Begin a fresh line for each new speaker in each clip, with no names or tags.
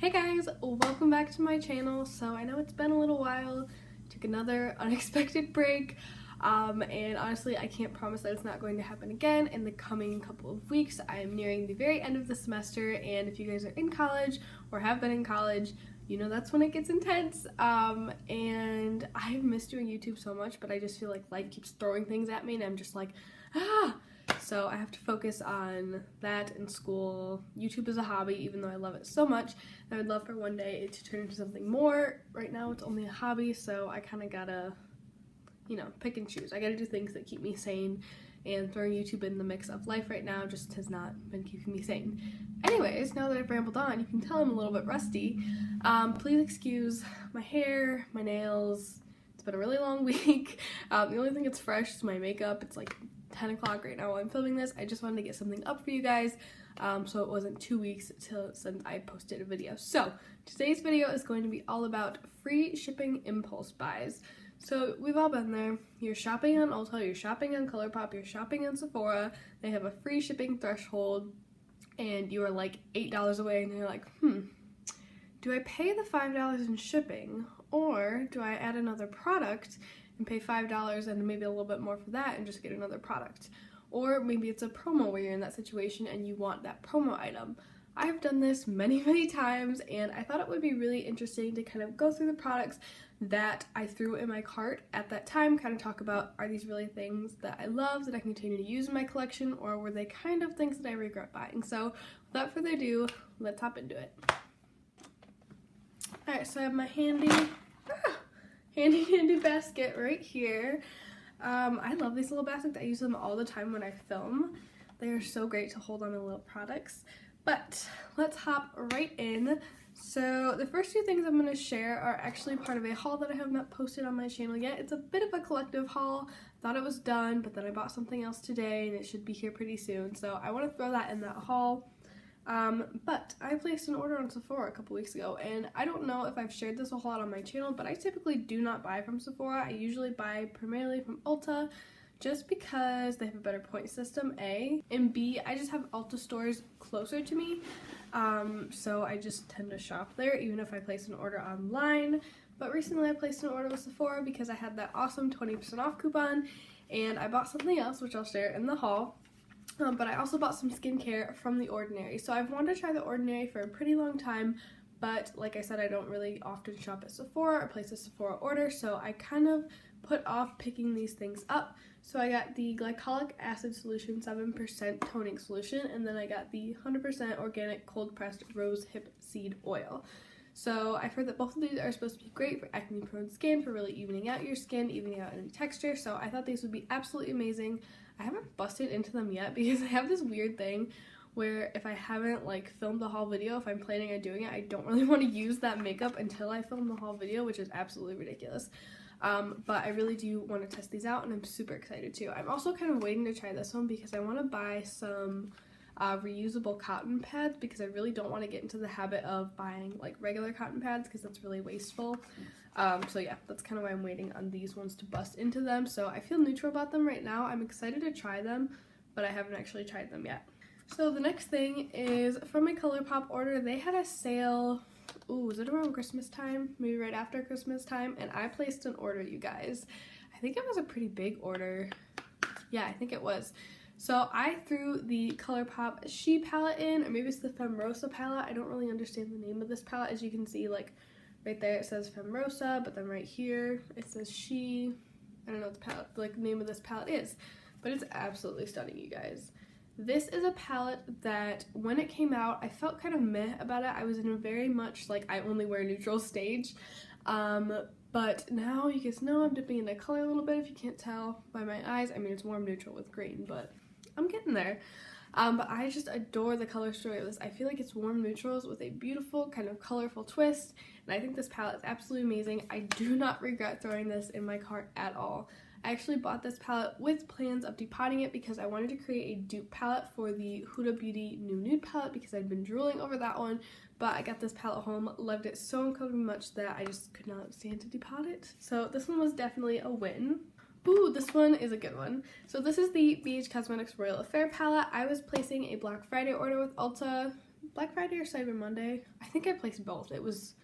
Hey guys, welcome back to my channel. So I know it's been a little while, took another unexpected break, and honestly I can't promise that it's not going to happen again in the coming couple of weeks. I am nearing the very end of the semester, and if you guys are in college or have been in college, you know that's when it gets intense, and I've missed doing YouTube so much, but I just feel like life keeps throwing things at me and I'm just like, so I have to focus on that and school. YouTube is a hobby, even though I love it so much. I would love for one day it to turn into something more. Right now it's only a hobby, so I kind of gotta, pick and choose. I gotta do things that keep me sane, and throwing YouTube in the mix of life right now just has not been keeping me sane. Anyways, now that I've rambled on, you can tell I'm a little bit rusty. Please excuse my hair, my nails. It's been a really long week. The only thing that's fresh is my makeup. It's like 10 o'clock right now while I'm filming this. I just wanted to get something up for you guys, so it wasn't 2 weeks since I posted a video. So today's video is going to be all about free shipping impulse buys. So we've all been there. You're shopping on Ulta, you're shopping on Colourpop, you're shopping on Sephora. They have a free shipping threshold and you are like $8 away, and you're like, do I pay the $5 in shipping, or do I add another product and pay $5 and maybe a little bit more for that and just get another product? Or maybe it's a promo where you're in that situation and you want that promo item. I've done this many times, and I thought it would be really interesting to kind of go through the products that I threw in my cart at that time, kind of talk about, are these really things that I love that I continue to use in my collection, or were they kind of things that I regret buying? So without further ado, let's hop into it. Alright, so I have my handy basket right here. I love these little baskets. I use them all the time when I film. They are so great to hold on to little products. But let's hop right in. So the first two things I'm going to share are actually part of a haul that I have not posted on my channel yet. It's a bit of a collective haul. Thought it was done, but then I bought something else today and it should be here pretty soon. So I want to throw that in that haul. But I placed an order on Sephora a couple weeks ago, and I don't know if I've shared this a whole lot on my channel, but I typically do not buy from Sephora. I usually buy primarily from Ulta, just because they have a better point system, A, and B, I just have Ulta stores closer to me, so I just tend to shop there even if I place an order online. But recently I placed an order with Sephora because I had that awesome 20% off coupon, and I bought something else which I'll share in the haul. But I also bought some skincare from The Ordinary. So I've wanted to try The Ordinary for a pretty long time, but like I said, I don't really often shop at Sephora or place a Sephora order, so I kind of put off picking these things up. So I got the glycolic acid solution 7% toning solution, and then I got the 100% organic cold pressed rose hip seed oil. So I've heard that both of these are supposed to be great for acne prone skin, for really evening out your skin, evening out any texture, so I thought these would be absolutely amazing. I haven't busted into them yet because I have this weird thing where if I haven't filmed the haul video, if I'm planning on doing it, I don't really want to use that makeup until I film the haul video, which is absolutely ridiculous. But I really do want to test these out, and I'm super excited too. I'm also kind of waiting to try this one because I want to buy some reusable cotton pads, because I really don't want to get into the habit of buying regular cotton pads because that's really wasteful. So yeah, that's kind of why I'm waiting on these ones to bust into them. So I feel neutral about them right now. I'm excited to try them, but I haven't actually tried them yet. So the next thing is from my Colourpop order. They had a sale, was it around Christmas time? Maybe right after Christmas time, and I placed an order, you guys. I think it was a pretty big order. Yeah, I think it was. So I threw the Colourpop She palette in, or maybe it's the Femme Rosa palette. I don't really understand the name of this palette. As you can see, right there it says Femme Rosa, but then right here it says She. I don't know what the name of this palette is, but it's absolutely stunning, you guys. This is a palette that when it came out, I felt kind of meh about it. I was in a very much I only wear neutral stage. But now you guys know I'm dipping into color a little bit, if you can't tell by my eyes. I mean, it's warm neutral with green, but I'm getting there. But I just adore the color story of this. I feel like it's warm neutrals with a beautiful kind of colorful twist, and I think this palette is absolutely amazing. I do not regret throwing this in my cart at all. I actually bought this palette with plans of depotting it because I wanted to create a dupe palette for the Huda Beauty New Nude palette because I'd been drooling over that one, but I got this palette home, loved it so incredibly much that I just could not stand to depot it. So this one was definitely a win. Ooh, this one is a good one. So this is the BH Cosmetics Royal Affair palette. I was placing a Black Friday order with Ulta Black Friday or Cyber Monday. I think I placed both. It was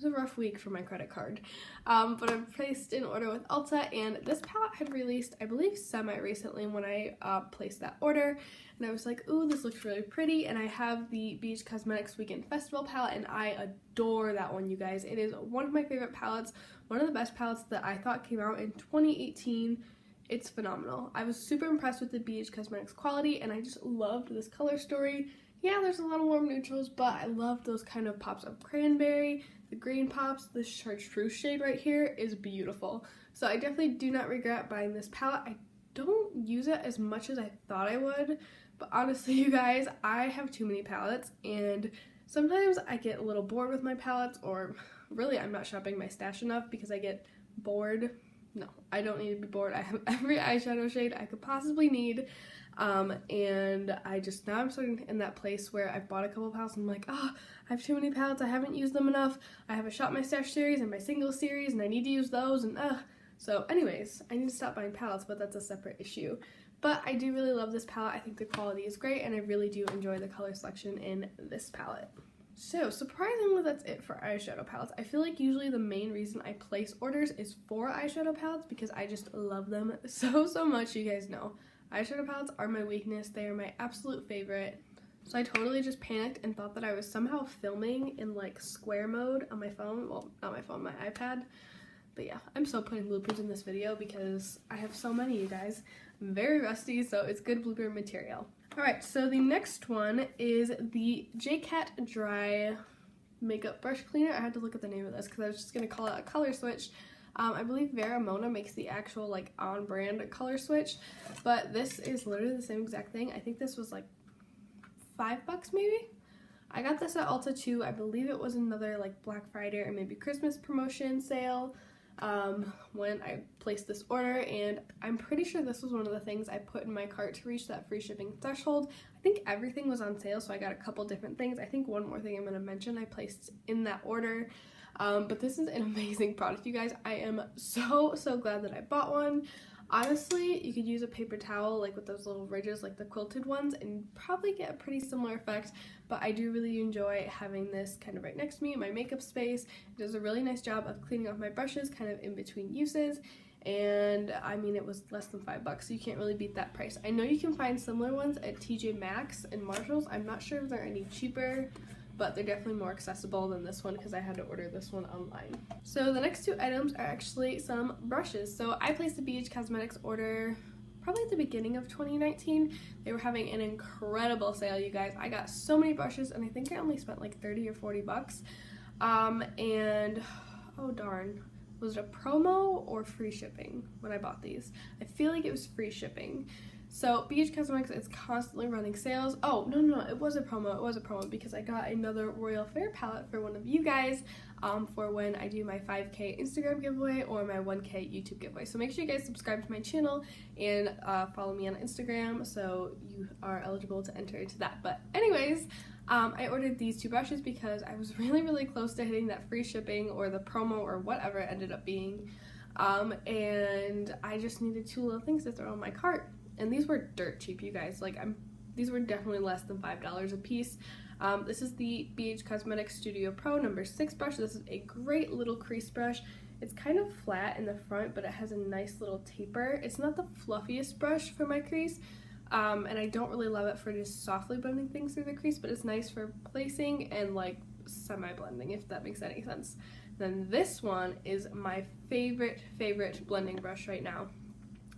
a rough week for my credit card. But I placed an order with Ulta, and this palette had released, I believe, semi-recently when I placed that order. And I was like, ooh, this looks really pretty. And I have the BH Cosmetics Weekend Festival palette, and I adore that one, you guys. It is one of my favorite palettes, one of the best palettes that I thought came out in 2018. It's phenomenal. I was super impressed with the BH Cosmetics quality, and I just loved this color story. Yeah, there's a lot of warm neutrals, but I love those kind of pops of cranberry, the green pops. This chartreuse shade right here is beautiful. So I definitely do not regret buying this palette. I don't use it as much as I thought I would, but honestly, you guys, I have too many palettes, and sometimes I get a little bored with my palettes, or really I'm not shopping my stash enough because I get bored. No, I don't need to be bored. I have every eyeshadow shade I could possibly need. And now I'm starting in that place where I've bought a couple palettes and I'm like, oh, I have too many palettes, I haven't used them enough. I have a Shop My Stash series and my single series, and I need to use those, and so anyways, I need to stop buying palettes, but that's a separate issue. But I do really love this palette. I think the quality is great, and I really do enjoy the color selection in this palette. So surprisingly, that's it for eyeshadow palettes. I feel like usually the main reason I place orders is for eyeshadow palettes because I just love them so much. You guys know eyeshadow palettes are my weakness. They are my absolute favorite. So I totally just panicked and thought that I was somehow filming in like square mode on my phone. Well, not my phone, my iPad. But yeah, I'm still putting bloopers in this video because I have so many, you guys. I'm very rusty, so it's good blooper material. Alright, so the next one is the JCat Dry Makeup Brush Cleaner. I had to look at the name of this because I was just going to call it a color switch. I believe Vera Mona makes the actual like on-brand color switch, but this is literally the same exact thing. I think this was like $5 maybe? I got this at Ulta too. I believe it was another like Black Friday or maybe Christmas promotion sale when I placed this order, and I'm pretty sure this was one of the things I put in my cart to reach that free shipping threshold. I think everything was on sale, so I got a couple different things. I think one more thing I'm going to mention I placed in that order, but this is an amazing product, you guys. I am so glad that I bought one. Honestly, you could use a paper towel like with those little ridges like the quilted ones and probably get a pretty similar effect, but I do really enjoy having this kind of right next to me in my makeup space. It does a really nice job of cleaning off my brushes kind of in between uses, and I mean it was less than $5, so you can't really beat that price. I know you can find similar ones at TJ Maxx and Marshalls. I'm not sure if they're any cheaper, but they're definitely more accessible than this one because I had to order this one online. So the next two items are actually some brushes. So I placed a BH Cosmetics order probably at the beginning of 2019. They were having an incredible sale, you guys. I got so many brushes, and I think I only spent like 30 or 40 bucks. And oh darn, was it a promo or free shipping when I bought these? I feel like it was free shipping. So BH Cosmetics is constantly running sales. Oh, no, it was a promo. It was a promo because I got another Royal Fair palette for one of you guys for when I do my 5K Instagram giveaway or my 1K YouTube giveaway. So make sure you guys subscribe to my channel and follow me on Instagram so you are eligible to enter into that. But anyways, I ordered these two brushes because I was really close to hitting that free shipping or the promo or whatever it ended up being. And I just needed two little things to throw in my cart. And these were dirt cheap, you guys. Like, these were definitely less than $5 a piece. This is the BH Cosmetics Studio Pro No. 6 brush. This is a great little crease brush. It's kind of flat in the front, but it has a nice little taper. It's not the fluffiest brush for my crease, and I don't really love it for just softly blending things through the crease, but it's nice for placing and like semi-blending, if that makes any sense. Then this one is my favorite blending brush right now.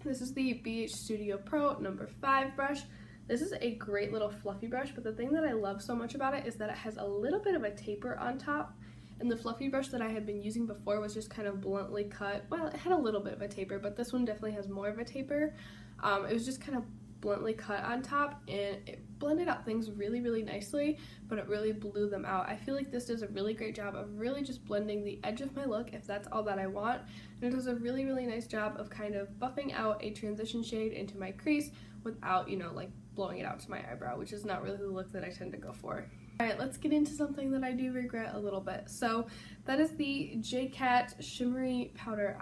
This is the BH Studio Pro No. 5 brush. This is a great little fluffy brush, but the thing that I love so much about it is that it has a little bit of a taper on top, and the fluffy brush that I had been using before was just kind of bluntly cut. Well, it had a little bit of a taper, but this one definitely has more of a taper. It was just kind of bluntly cut on top, and it blended out things really nicely, but it really blew them out. I feel like this does a really great job of really just blending the edge of my look if that's all that I want, and it does a really nice job of kind of buffing out a transition shade into my crease without, you know, like blowing it out to my eyebrow, which is not really the look that I tend to go for. Alright, let's get into something that I do regret a little bit. So that is the JCat Shimmery Powder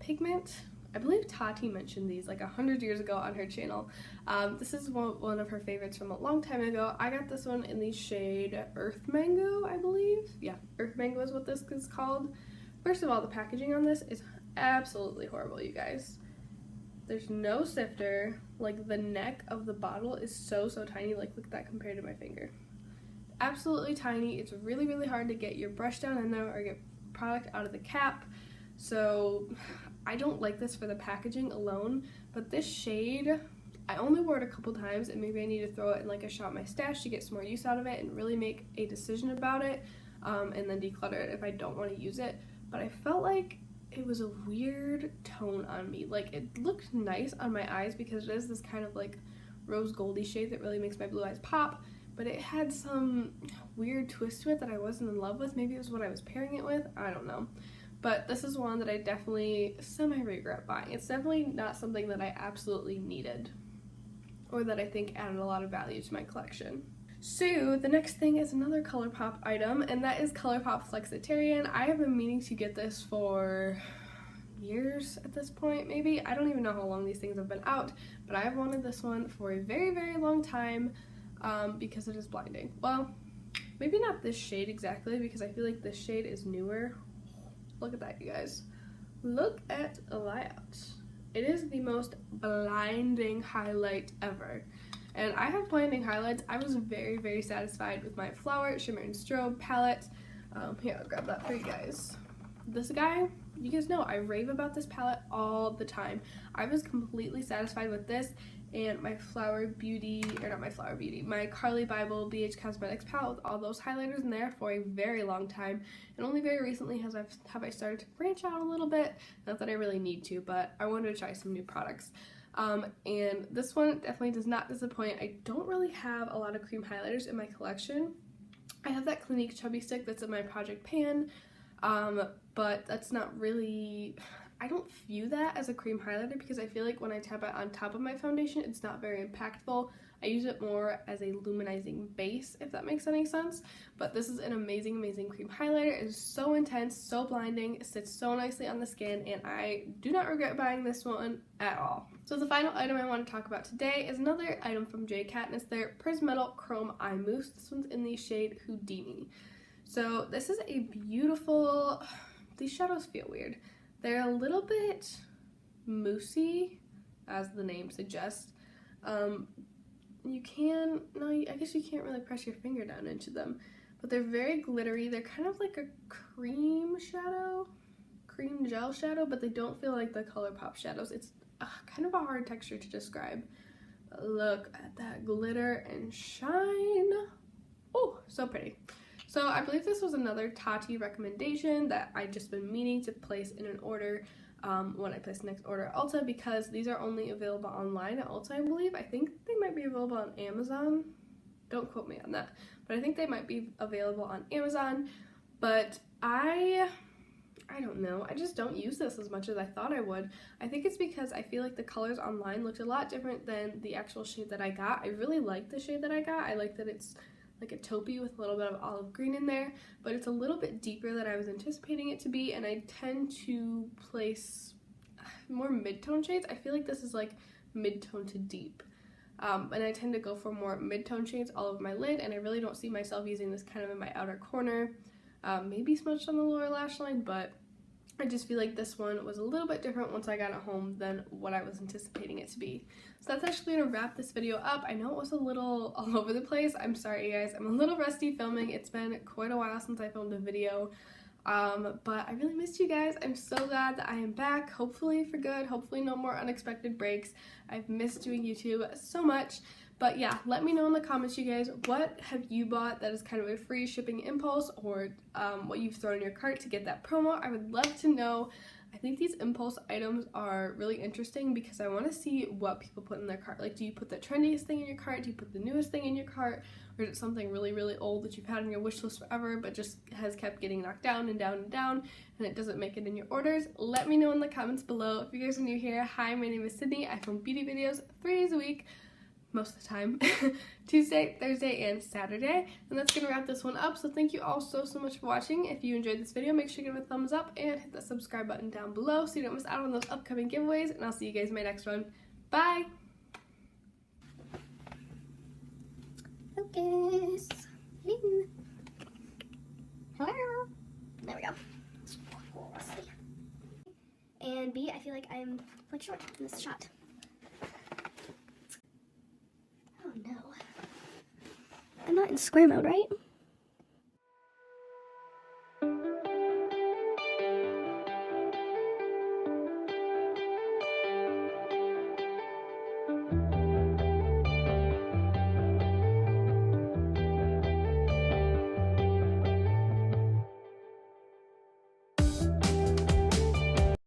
Pigment. I believe Tati mentioned these like 100 years ago on her channel. This is one of her favorites from a long time ago. I got this one in the shade Earth Mango, I believe. Yeah, Earth Mango is what this is called. First of all, the packaging on this is absolutely horrible, you guys. There's no sifter. Like, the neck of the bottle is so tiny. Like, look at that compared to my finger. Absolutely tiny. It's really, really hard to get your brush down in there or get product out of the cap. So I don't like this for the packaging alone, but this shade, I only wore it a couple times, and maybe I need to throw it in like a shot in my stash to get some more use out of it and really make a decision about it, and then declutter it if I don't want to use it. But I felt like it was a weird tone on me. Like, it looked nice on my eyes because it is this kind of like rose goldy shade that really makes my blue eyes pop, but it had some weird twist to it that I wasn't in love with. Maybe it was what I was pairing it with, I don't know. But this is one that I definitely semi-regret buying. It's definitely not something that I absolutely needed or that I think added a lot of value to my collection. So the next thing is another Colourpop item, and that is Colourpop Flexitarian. I have been meaning to get this for years at this point, maybe. I don't even know how long these things have been out, but I've wanted this one for a very, very long time because it is blinding. Well, maybe not this shade exactly, because I feel like this shade is newer. Look at that, you guys. Look at that. It is the most blinding highlight ever. And I have blinding highlights. I was very, very satisfied with my Flower Shimmer and Strobe palette. Here, I'll grab that for you guys. This guy, you guys know I rave about this palette all the time. I was completely satisfied with this and my my Carly Bible BH Cosmetics palette with all those highlighters in there for a very long time, and only very recently have I started to branch out a little bit. Not that I really need to, but I wanted to try some new products. And this one definitely does not disappoint. I don't really have a lot of cream highlighters in my collection. I have that Clinique Chubby Stick that's in my Project Pan, but that's not really, I don't view that as a cream highlighter because I feel like when I tap it on top of my foundation, it's not very impactful. I use it more as a luminizing base, if that makes any sense. But this is an amazing, amazing cream highlighter. It is so intense, so blinding, it sits so nicely on the skin, and I do not regret buying this one at all. So the final item I want to talk about today is another item from JCat, and it's their Prismetal Chrome Eye Mousse. This one's in the shade Houdini. So this is a beautiful, these shadows feel weird. They're a little bit moussey, as the name suggests. I guess you can't really press your finger down into them, but they're very glittery. They're kind of like a cream gel shadow, but they don't feel like the Colourpop shadows. It's kind of a hard texture to describe. But look at that glitter and shine. Oh, so pretty. So I believe this was another Tati recommendation that I've just been meaning to place in an order when I place the next order at Ulta, because these are only available online at Ulta, I believe. I think they might be available on Amazon. Don't quote me on that, but I think they might be available on Amazon. But I don't know. I just don't use this as much as I thought I would. I think it's because I feel like the colors online looked a lot different than the actual shade that I got. I really like the shade that I got. I like that it's like a taupey with a little bit of olive green in there, but it's a little bit deeper than I was anticipating it to be, and I tend to place more mid-tone shades. I feel like this is like mid-tone to deep, and I tend to go for more mid-tone shades all over my lid, and I really don't see myself using this kind of in my outer corner, maybe smudged on the lower lash line, but I just feel like this one was a little bit different once I got it home than what I was anticipating it to be. So that's actually going to wrap this video up. I know it was a little all over the place. I'm sorry, you guys. I'm a little rusty filming. It's been quite a while since I filmed a video. But I really missed you guys. I'm so glad that I am back, hopefully for good. Hopefully no more unexpected breaks. I've missed doing YouTube so much. But yeah, let me know in the comments, you guys, what have you bought that is kind of a free shipping impulse, or what you've thrown in your cart to get that promo. I would love to know. I think these impulse items are really interesting because I want to see what people put in their cart. Like, do you put the trendiest thing in your cart? Do you put the newest thing in your cart? Or is it something really, really old that you've had on your wish list forever but just has kept getting knocked down and down and down and it doesn't make it in your orders? Let me know in the comments below. If you guys are new here, hi, my name is Sydney. I film beauty videos 3 days a week. most of the time, Tuesday, Thursday, and Saturday. And that's gonna wrap this one up. So thank you all so much for watching. If you enjoyed this video, make sure you give it a thumbs up and hit the subscribe button down below so you don't miss out on those upcoming giveaways. And I'll see you guys in my next one. Bye!
Focus. Hello. There we go. Let's see. And B, I feel like I'm like short in this shot. Oh no. I'm not in square mode, right?